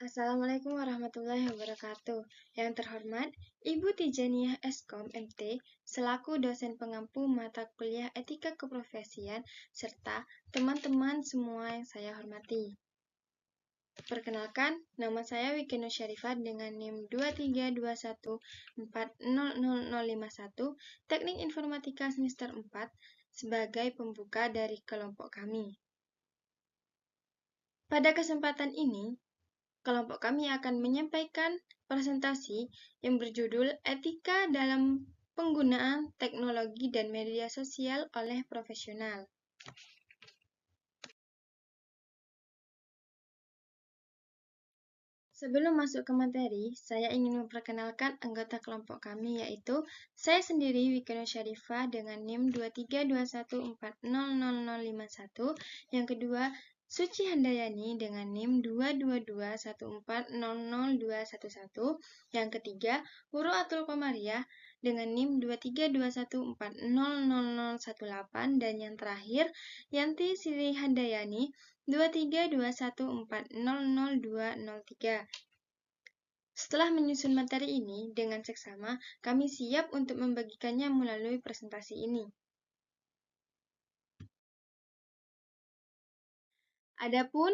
Assalamualaikum warahmatullahi wabarakatuh. Yang terhormat, Ibu Tijaniyah Eskom MT, selaku dosen pengampu mata kuliah Etika Keprofesian, serta teman-teman semua yang saya hormati. Perkenalkan, nama saya Wiki Nur Syarifah dengan NIM 23214000051, Teknik Informatika semester 4, sebagai pembuka dari kelompok kami. Pada kesempatan ini, kelompok kami akan menyampaikan presentasi yang berjudul Etika dalam Penggunaan Teknologi dan Media Sosial oleh Profesional. Sebelum masuk ke materi, saya ingin memperkenalkan anggota kelompok kami, yaitu saya sendiri, Wiki Nur Syarifah, dengan NIM 23214000051. Yang kedua, Suci Handayani dengan NIM 22214000211. Yang ketiga, Wuru Atul Komariah dengan NIM 232140018. Dan yang terakhir, Yanti Sri Handayani 23214000203. Setelah menyusun materi ini dengan seksama, kami siap untuk membagikannya melalui presentasi ini. Adapun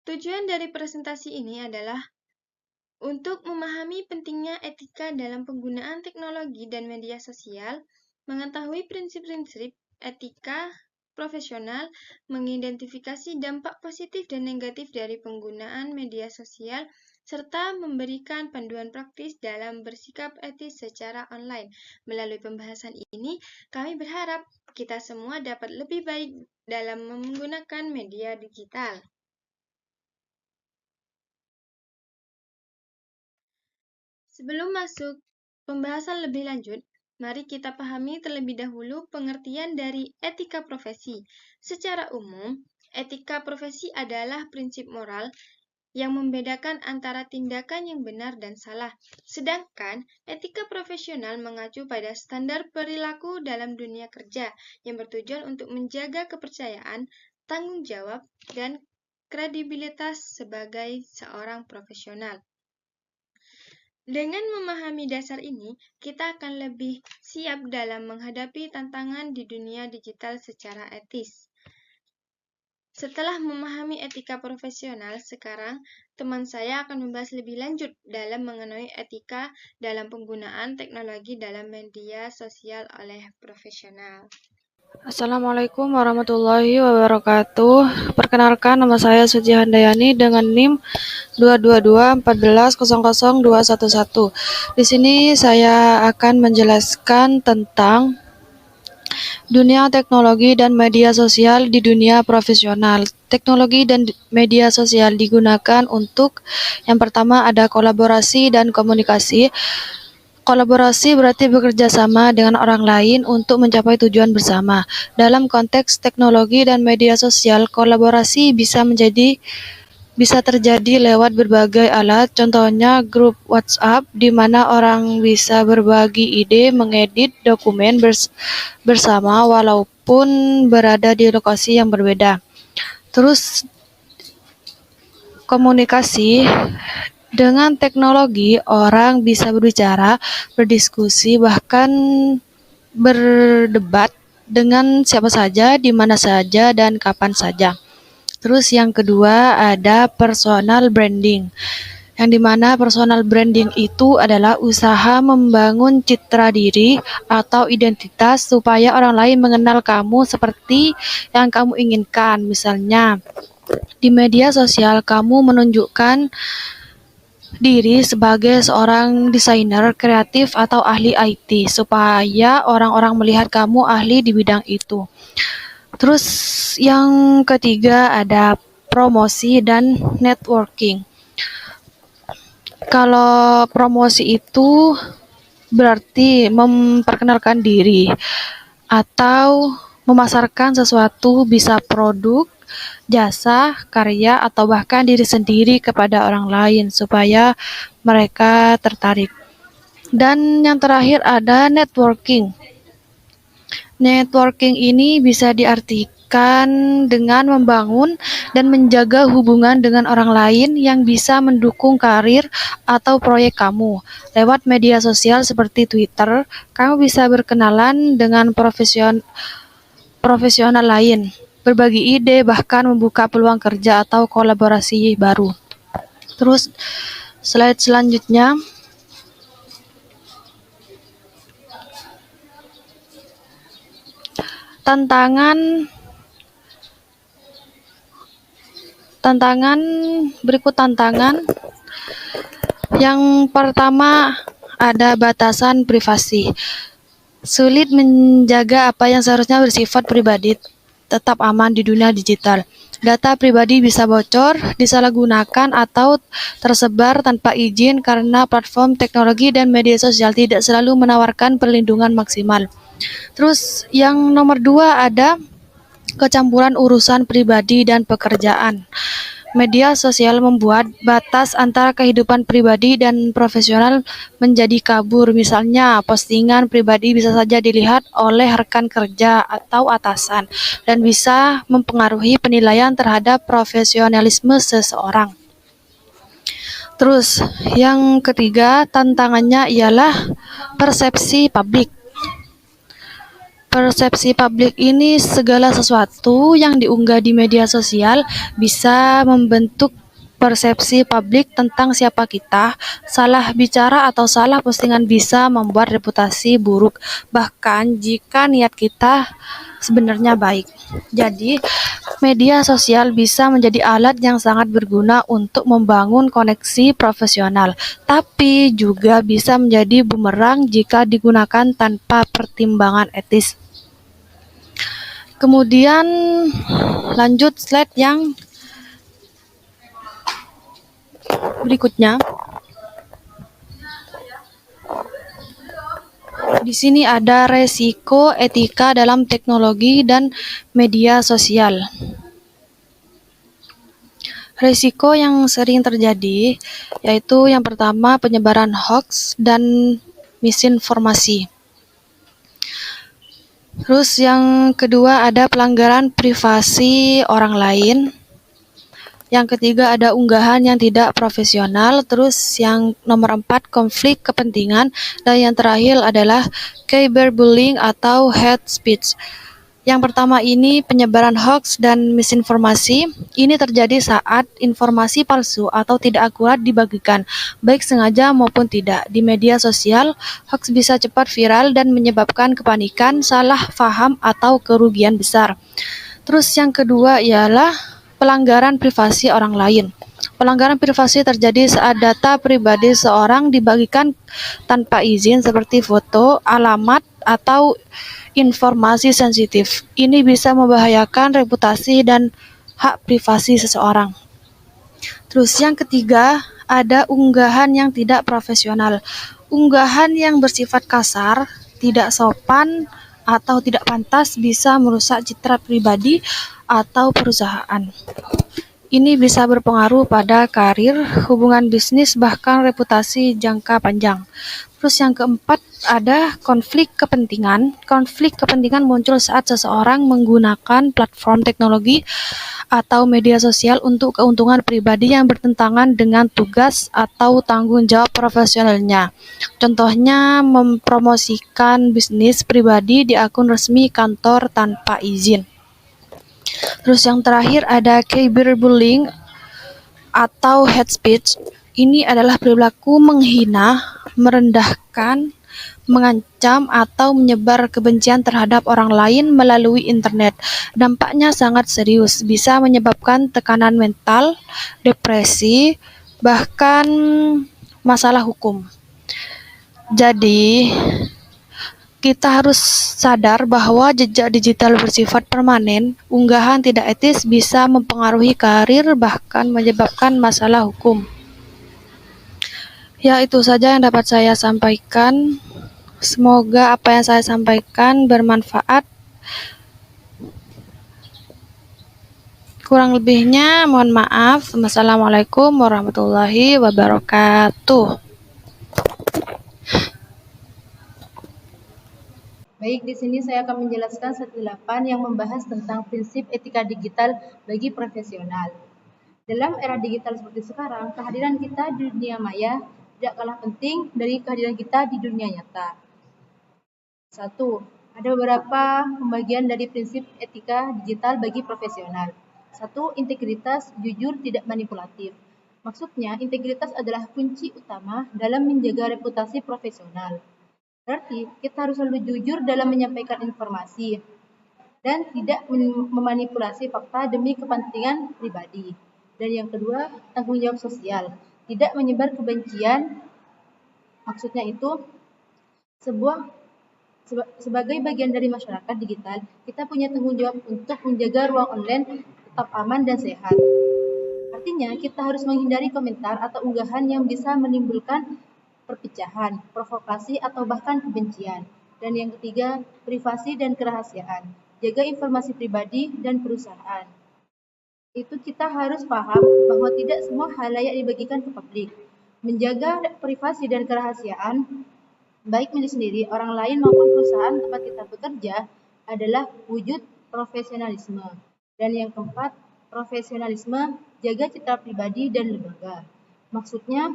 tujuan dari presentasi ini adalah untuk memahami pentingnya etika dalam penggunaan teknologi dan media sosial, mengetahui prinsip-prinsip etika profesional, mengidentifikasi dampak positif dan negatif dari penggunaan media sosial, serta memberikan panduan praktis dalam bersikap etis secara online. Melalui pembahasan ini, kami berharap kita semua dapat lebih baik dalam menggunakan media digital. Sebelum masuk pembahasan lebih lanjut, mari kita pahami terlebih dahulu pengertian dari etika profesi. Secara umum, etika profesi adalah prinsip moral yang membedakan antara tindakan yang benar dan salah. Sedangkan etika profesional mengacu pada standar perilaku dalam dunia kerja yang bertujuan untuk menjaga kepercayaan, tanggung jawab, dan kredibilitas sebagai seorang profesional. Dengan memahami dasar ini, kita akan lebih siap dalam menghadapi tantangan di dunia digital secara etis. Setelah memahami etika profesional, sekarang teman saya akan membahas lebih lanjut dalam mengenai etika dalam penggunaan teknologi dalam media sosial oleh profesional. Assalamualaikum warahmatullahi wabarakatuh. Perkenalkan, nama saya Suci Handayani dengan NIM 22214000211. Di sini saya akan menjelaskan tentang dunia teknologi dan media sosial di dunia profesional. Teknologi dan media sosial digunakan untuk yang pertama ada kolaborasi dan komunikasi. Kolaborasi berarti bekerja sama dengan orang lain untuk mencapai tujuan bersama. Dalam konteks teknologi dan media sosial, kolaborasi bisa terjadi lewat berbagai alat, contohnya grup WhatsApp, di mana orang bisa berbagi ide, mengedit dokumen bersama walaupun berada di lokasi yang berbeda. Terus, komunikasi. Dengan teknologi, orang bisa berbicara, berdiskusi, bahkan berdebat dengan siapa saja, di mana saja, dan kapan saja. Terus yang kedua ada personal branding, yang dimana personal branding itu adalah usaha membangun citra diri atau identitas supaya orang lain mengenal kamu seperti yang kamu inginkan. Misalnya, di media sosial kamu menunjukkan diri sebagai seorang desainer kreatif atau ahli IT supaya orang-orang melihat kamu ahli di bidang itu. Terus yang ketiga ada promosi dan networking. Kalau promosi itu berarti memperkenalkan diri atau memasarkan sesuatu, bisa produk, jasa, karya, atau bahkan diri sendiri kepada orang lain supaya mereka tertarik. Dan yang terakhir ada networking. Networking ini bisa promosikan dengan membangun dan menjaga hubungan dengan orang lain yang bisa mendukung karir atau proyek kamu. Lewat media sosial seperti Twitter, kamu bisa berkenalan dengan profesional lain, berbagi ide, bahkan membuka peluang kerja atau kolaborasi baru. Terus, slide selanjutnya. Berikut tantangan. Yang pertama ada batasan privasi. Sulit menjaga apa yang seharusnya bersifat pribadi tetap aman di dunia digital. Data pribadi bisa bocor, disalahgunakan, atau tersebar tanpa izin karena platform teknologi dan media sosial tidak selalu menawarkan perlindungan maksimal. Terus yang nomor 2 ada kecampuran urusan pribadi dan pekerjaan. Media sosial membuat batas antara kehidupan pribadi dan profesional menjadi kabur. Misalnya, postingan pribadi bisa saja dilihat oleh rekan kerja atau atasan dan bisa mempengaruhi penilaian terhadap profesionalisme seseorang. Terus, yang ketiga tantangannya ialah persepsi publik. Persepsi publik ini segala sesuatu yang diunggah di media sosial bisa membentuk persepsi publik tentang siapa kita. Salah bicara atau salah postingan bisa membuat reputasi buruk, bahkan jika niat kita sebenarnya baik. Jadi, media sosial bisa menjadi alat yang sangat berguna untuk membangun koneksi profesional, tapi juga bisa menjadi bumerang jika digunakan tanpa pertimbangan etis. Kemudian lanjut slide yang berikutnya. Di sini ada resiko etika dalam teknologi dan media sosial. Resiko yang sering terjadi yaitu yang pertama penyebaran hoax dan misinformasi. Terus yang kedua ada pelanggaran privasi orang lain. Yang ketiga ada unggahan yang tidak profesional. Terus yang nomor 4 konflik kepentingan. Dan yang terakhir adalah cyberbullying atau hate speech. Yang pertama ini penyebaran hoax dan misinformasi. Ini terjadi saat informasi palsu atau tidak akurat dibagikan, baik sengaja maupun tidak. Di media sosial, hoax bisa cepat viral dan menyebabkan kepanikan, salah paham, atau kerugian besar. Terus yang kedua ialah pelanggaran privasi orang lain. Pelanggaran privasi terjadi saat data pribadi seorang dibagikan tanpa izin seperti foto, alamat, atau informasi sensitif. Ini bisa membahayakan reputasi dan hak privasi seseorang. Terus yang ketiga, ada unggahan yang tidak profesional. Unggahan yang bersifat kasar, tidak sopan, atau tidak pantas bisa merusak citra pribadi atau perusahaan. Ini bisa berpengaruh pada karir, hubungan bisnis, bahkan reputasi jangka panjang. Terus yang keempat ada konflik kepentingan. Konflik kepentingan muncul saat seseorang menggunakan platform teknologi atau media sosial untuk keuntungan pribadi yang bertentangan dengan tugas atau tanggung jawab profesionalnya. Contohnya mempromosikan bisnis pribadi di akun resmi kantor tanpa izin. Terus yang terakhir ada cyberbullying atau hate speech. Ini adalah perilaku menghina, merendahkan, mengancam, atau menyebar kebencian terhadap orang lain melalui internet. Dampaknya sangat serius, bisa menyebabkan tekanan mental, depresi, bahkan masalah hukum. Jadi, kita harus sadar bahwa jejak digital bersifat permanen. Unggahan tidak etis bisa mempengaruhi karir, bahkan menyebabkan masalah hukum. Ya, itu saja yang dapat saya sampaikan. Semoga apa yang saya sampaikan bermanfaat. Kurang lebihnya mohon maaf. Wassalamualaikum warahmatullahi wabarakatuh. Baik, di sini saya akan menjelaskan set 8 yang membahas tentang prinsip etika digital bagi profesional. Dalam era digital seperti sekarang, kehadiran kita di dunia maya tidak kalah penting dari kehadiran kita di dunia nyata. 1. Ada beberapa pembagian dari prinsip etika digital bagi profesional. 1. Integritas, jujur, tidak manipulatif. Maksudnya, integritas adalah kunci utama dalam menjaga reputasi profesional. Berarti, kita harus selalu jujur dalam menyampaikan informasi dan tidak memanipulasi fakta demi kepentingan pribadi. Dan yang kedua, tanggung jawab sosial. Tidak menyebar kebencian, maksudnya itu sebagai bagian dari masyarakat digital, kita punya tanggung jawab untuk menjaga ruang online tetap aman dan sehat. Artinya, kita harus menghindari komentar atau unggahan yang bisa menimbulkan perpecahan, provokasi, atau bahkan kebencian. Dan yang ketiga, privasi dan kerahasiaan. Jaga informasi pribadi dan perusahaan. Itu kita harus paham bahwa tidak semua hal layak dibagikan ke publik. Menjaga privasi dan kerahasiaan, baik milik sendiri, orang lain maupun perusahaan tempat kita bekerja, adalah wujud profesionalisme. Dan yang keempat, profesionalisme, jaga citra pribadi dan lembaga. Maksudnya,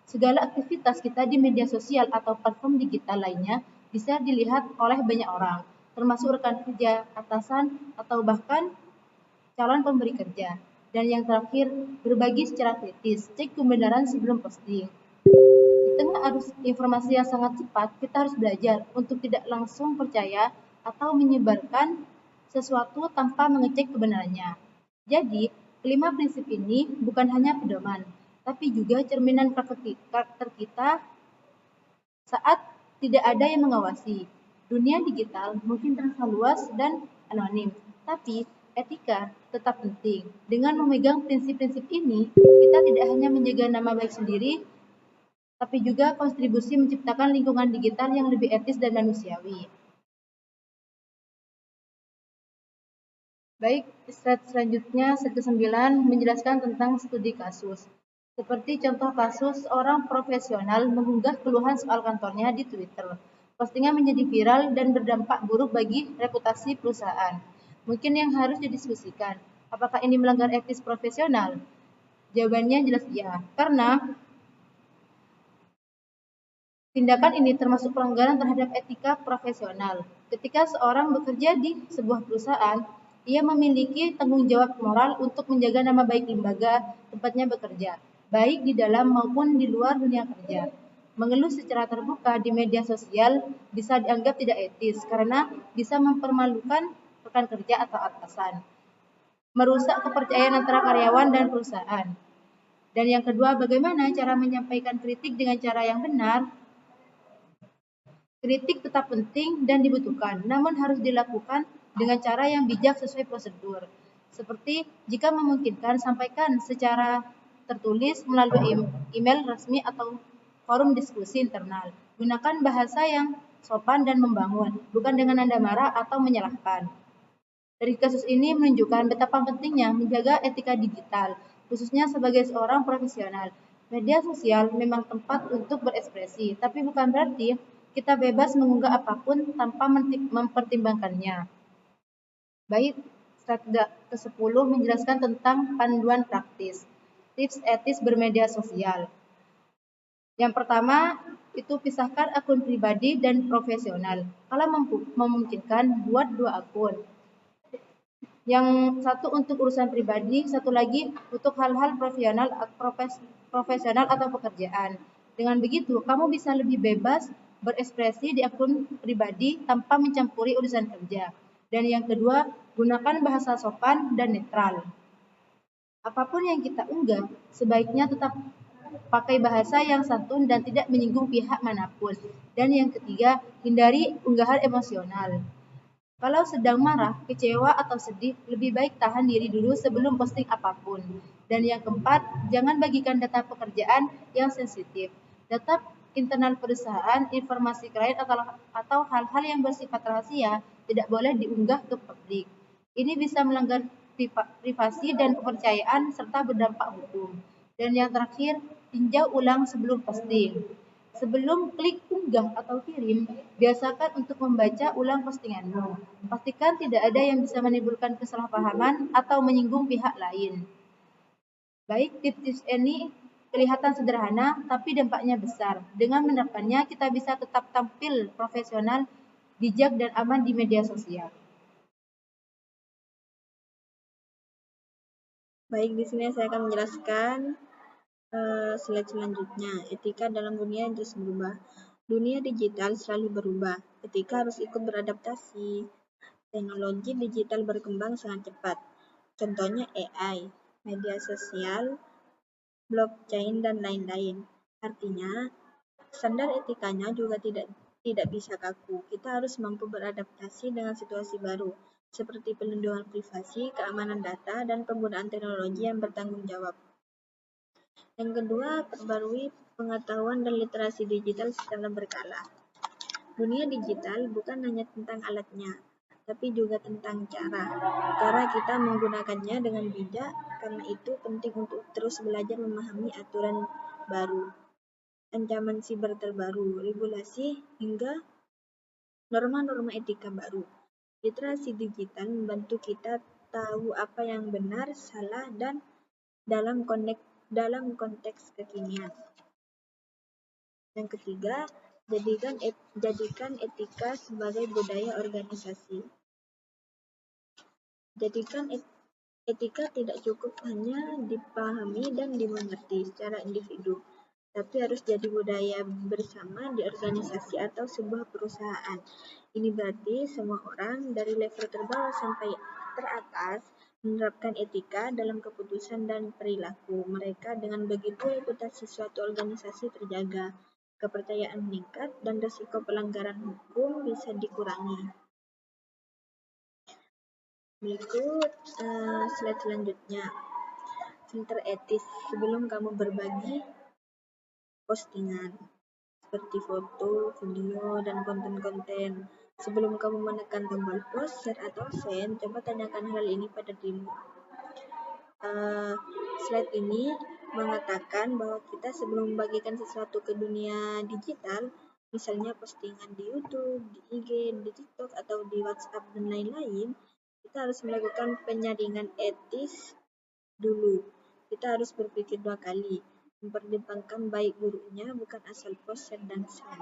segala aktivitas kita di media sosial atau platform digital lainnya bisa dilihat oleh banyak orang, termasuk rekan kerja, atasan, atau bahkan calon pemberi kerja. Dan yang terakhir, berbagi secara kritis, cek kebenaran sebelum posting. Di tengah arus informasi yang sangat cepat, kita harus belajar untuk tidak langsung percaya atau menyebarkan sesuatu tanpa mengecek kebenarannya. Jadi, kelima prinsip ini bukan hanya pedoman, tapi juga cerminan karakter kita saat tidak ada yang mengawasi. Dunia digital mungkin terasa luas dan anonim, tapi etika tetap penting. Dengan memegang prinsip-prinsip ini, kita tidak hanya menjaga nama baik sendiri, tapi juga kontribusi menciptakan lingkungan digital yang lebih etis dan manusiawi. Baik, slide selanjutnya, slide ke-9, menjelaskan tentang studi kasus. Seperti contoh kasus, orang profesional mengunggah keluhan soal kantornya di Twitter. Postingan menjadi viral dan berdampak buruk bagi reputasi perusahaan. Mungkin yang harus didiskusikan, apakah ini melanggar etis profesional? Jawabannya jelas iya, karena tindakan ini termasuk pelanggaran terhadap etika profesional. Ketika seorang bekerja di sebuah perusahaan, ia memiliki tanggung jawab moral untuk menjaga nama baik lembaga tempatnya bekerja, baik di dalam maupun di luar dunia kerja. Mengeluh secara terbuka di media sosial bisa dianggap tidak etis karena bisa mempermalukan rekan kerja atau atasan, merusak kepercayaan antara karyawan dan perusahaan. Dan yang kedua, bagaimana cara menyampaikan kritik dengan cara yang benar? Kritik tetap penting dan dibutuhkan, namun harus dilakukan dengan cara yang bijak sesuai prosedur. Seperti jika memungkinkan, sampaikan secara tertulis melalui email resmi atau forum diskusi internal. Gunakan bahasa yang sopan dan membangun, bukan dengan nada marah atau menyalahkan. Dari kasus ini menunjukkan betapa pentingnya menjaga etika digital, khususnya sebagai seorang profesional. Media sosial memang tempat untuk berekspresi, tapi bukan berarti kita bebas mengunggah apapun tanpa mempertimbangkannya. Baik, slide ke-10 menjelaskan tentang panduan praktis, tips etis bermedia sosial. Yang pertama, itu pisahkan akun pribadi dan profesional. Kalau memungkinkan, buat 2 akun. Yang satu untuk urusan pribadi, satu lagi untuk hal-hal profesional atau pekerjaan. Dengan begitu, kamu bisa lebih bebas berekspresi di akun pribadi tanpa mencampuri urusan kerja. Dan yang kedua, gunakan bahasa sopan dan netral. Apapun yang kita unggah, sebaiknya tetap pakai bahasa yang santun dan tidak menyinggung pihak manapun. Dan yang ketiga, hindari unggahan emosional. Kalau sedang marah, kecewa, atau sedih, lebih baik tahan diri dulu sebelum posting apapun. Dan yang keempat, jangan bagikan data pekerjaan yang sensitif. Data internal perusahaan, informasi klien, atau hal-hal yang bersifat rahasia tidak boleh diunggah ke publik. Ini bisa melanggar privasi dan kepercayaan serta berdampak hukum. Dan yang terakhir, tinjau ulang sebelum posting. Sebelum klik unggah atau kirim, biasakan untuk membaca ulang postinganmu. Pastikan tidak ada yang bisa menimbulkan kesalahpahaman atau menyinggung pihak lain. Baik, tips-tips ini kelihatan sederhana, tapi dampaknya besar. Dengan menerapkannya, kita bisa tetap tampil profesional, bijak, dan aman di media sosial. Baik, di sini saya akan menjelaskan slide selanjutnya. Etika dalam dunia yang terus berubah. Dunia digital selalu berubah. Etika harus ikut beradaptasi. Teknologi digital berkembang sangat cepat. Contohnya AI, media sosial, blockchain, dan lain-lain. Artinya, standar etikanya juga tidak bisa kaku. Kita harus mampu beradaptasi dengan situasi baru, seperti pelindungan privasi, keamanan data, dan penggunaan teknologi yang bertanggung jawab. Yang kedua, perbarui pengetahuan dan literasi digital secara berkala. Dunia digital bukan hanya tentang alatnya, tapi juga tentang cara kita menggunakannya dengan bijak. Karena itu penting untuk terus belajar memahami aturan baru, ancaman siber terbaru, regulasi, hingga norma-norma etika baru. Literasi digital membantu kita tahu apa yang benar, salah, dan dalam konteks kekinian. Yang ketiga, jadikan etika sebagai budaya organisasi. Etika tidak cukup hanya dipahami dan dimengerti secara individu, tapi harus jadi budaya bersama di organisasi atau sebuah perusahaan. Ini berarti semua orang dari level terbawah sampai teratas menerapkan etika dalam keputusan dan perilaku mereka. Dengan begitu, reputasi suatu organisasi terjaga, kepercayaan meningkat, dan risiko pelanggaran hukum bisa dikurangi. Berikut slide selanjutnya. Filter etis sebelum kamu berbagi postingan, seperti foto, video, dan konten-konten. Sebelum kamu menekan tombol post, share, atau send, coba tanyakan hal ini pada dirimu. Slide ini mengatakan bahwa kita sebelum membagikan sesuatu ke dunia digital, misalnya postingan di YouTube, di IG, di TikTok, atau di WhatsApp, dan lain-lain, kita harus melakukan penyaringan etis dulu. Kita harus berpikir 2 kali, mempertimbangkan baik buruknya, bukan asal post, share, dan send.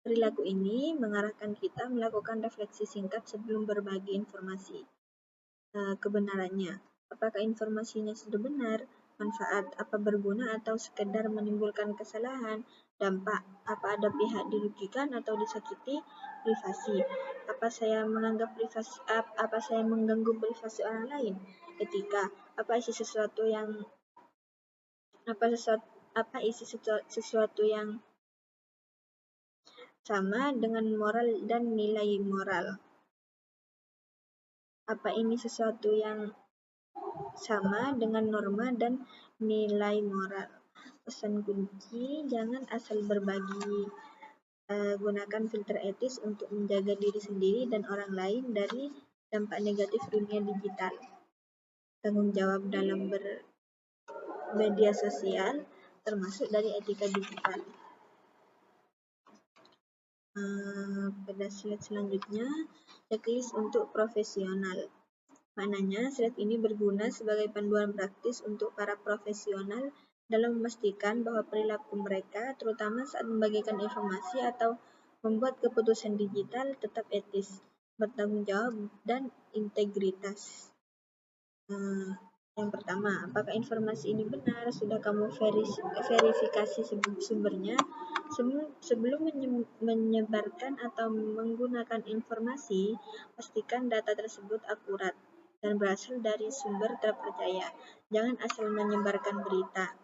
Perilaku ini mengarahkan kita melakukan refleksi singkat sebelum berbagi informasi. Kebenarannya, apakah informasinya sudah benar, manfaat, apa berguna, atau sekedar menimbulkan kesalahan, dampak, apa ada pihak dirugikan atau disakiti, privasi, apa saya mengganggu privasi orang lain, etika, apa isi sesuatu yang sama dengan moral dan nilai moral. Apa ini sesuatu yang sama dengan norma dan nilai moral. Pesan kunci, jangan asal berbagi. Gunakan filter etis untuk menjaga diri sendiri dan orang lain dari dampak negatif dunia digital. Tanggung jawab dalam bermedia sosial, termasuk dari etika digital. Pada slide selanjutnya, checklist untuk profesional. Maknanya, slide ini berguna sebagai panduan praktis untuk para profesional dalam memastikan bahwa perilaku mereka, terutama saat membagikan informasi atau membuat keputusan digital, tetap etis, bertanggung jawab, dan integritas. Yang pertama, apakah informasi ini benar? Sudah kamu verifikasi sumbernya? Sebelum menyebarkan atau menggunakan informasi, pastikan data tersebut akurat dan berasal dari sumber terpercaya. Jangan asal menyebarkan berita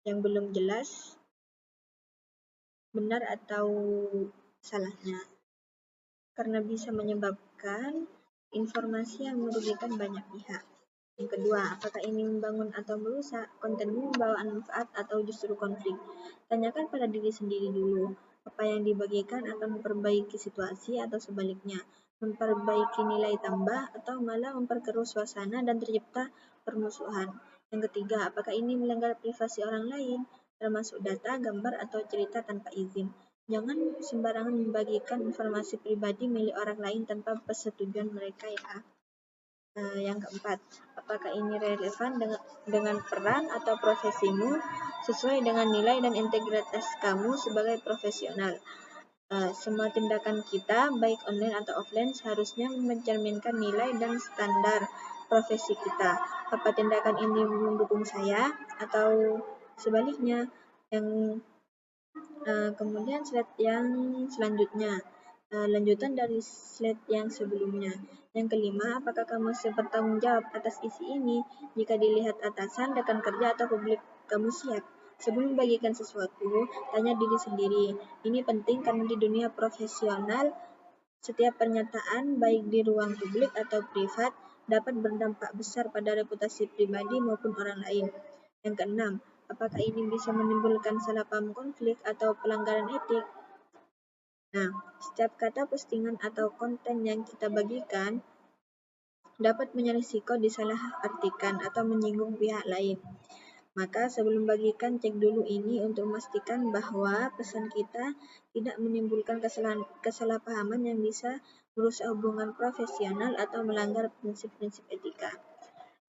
yang belum jelas benar atau salahnya, karena bisa menyebabkan informasi yang merugikan banyak pihak. Yang kedua, apakah ini membangun atau merusak? Kontenmu membawa manfaat atau justru konflik? Tanyakan pada diri sendiri dulu, apa yang dibagikan akan memperbaiki situasi atau sebaliknya. memperbaiki nilai tambah, atau malah memperkeruh suasana dan tercipta permusuhan. Yang ketiga, apakah ini melanggar privasi orang lain, termasuk data, gambar, atau cerita tanpa izin. Jangan sembarangan membagikan informasi pribadi milik orang lain tanpa persetujuan mereka ya. Yang keempat, apakah ini relevan dengan peran atau profesimu sesuai dengan nilai dan integritas kamu sebagai profesional. Semua tindakan kita, baik online atau offline, seharusnya mencerminkan nilai dan standar profesi kita. Apa tindakan ini mendukung saya atau sebaliknya? Kemudian slide yang selanjutnya, lanjutan dari slide yang sebelumnya. Yang kelima, apakah kamu bertanggung jawab atas isi ini? Jika dilihat atasan, rekan kerja, atau publik, kamu siap? Sebelum membagikan sesuatu, tanya diri sendiri. Ini penting karena di dunia profesional, setiap pernyataan, baik di ruang publik atau privat, dapat berdampak besar pada reputasi pribadi maupun orang lain. Yang keenam, apakah ini bisa menimbulkan salah paham, konflik, atau pelanggaran etik? Nah, setiap kata, postingan, atau konten yang kita bagikan dapat punya risiko disalahartikan atau menyinggung pihak lain. Maka sebelum bagikan, cek dulu ini untuk memastikan bahwa pesan kita tidak menimbulkan kesalahpahaman yang bisa merusak hubungan profesional atau melanggar prinsip-prinsip etika.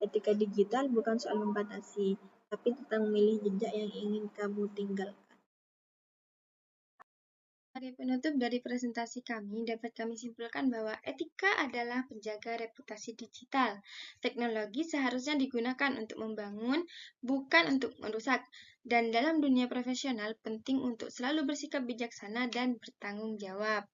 Etika digital bukan soal membatasi, tapi tentang memilih jejak yang ingin kamu tinggalkan. Sebagai penutup dari presentasi kami, dapat kami simpulkan bahwa etika adalah penjaga reputasi digital. Teknologi seharusnya digunakan untuk membangun, bukan untuk merusak. Dan dalam dunia profesional, penting untuk selalu bersikap bijaksana dan bertanggung jawab.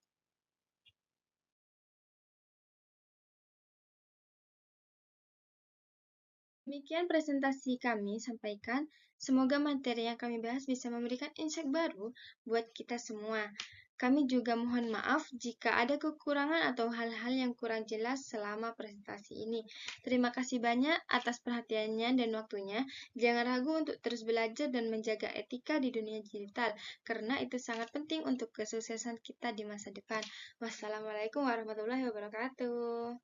Demikian presentasi kami sampaikan. Semoga materi yang kami bahas bisa memberikan insight baru buat kita semua. Kami juga mohon maaf jika ada kekurangan atau hal-hal yang kurang jelas selama presentasi ini. Terima kasih banyak atas perhatiannya dan waktunya. Jangan ragu untuk terus belajar dan menjaga etika di dunia digital, karena itu sangat penting untuk kesuksesan kita di masa depan. Wassalamualaikum warahmatullahi wabarakatuh.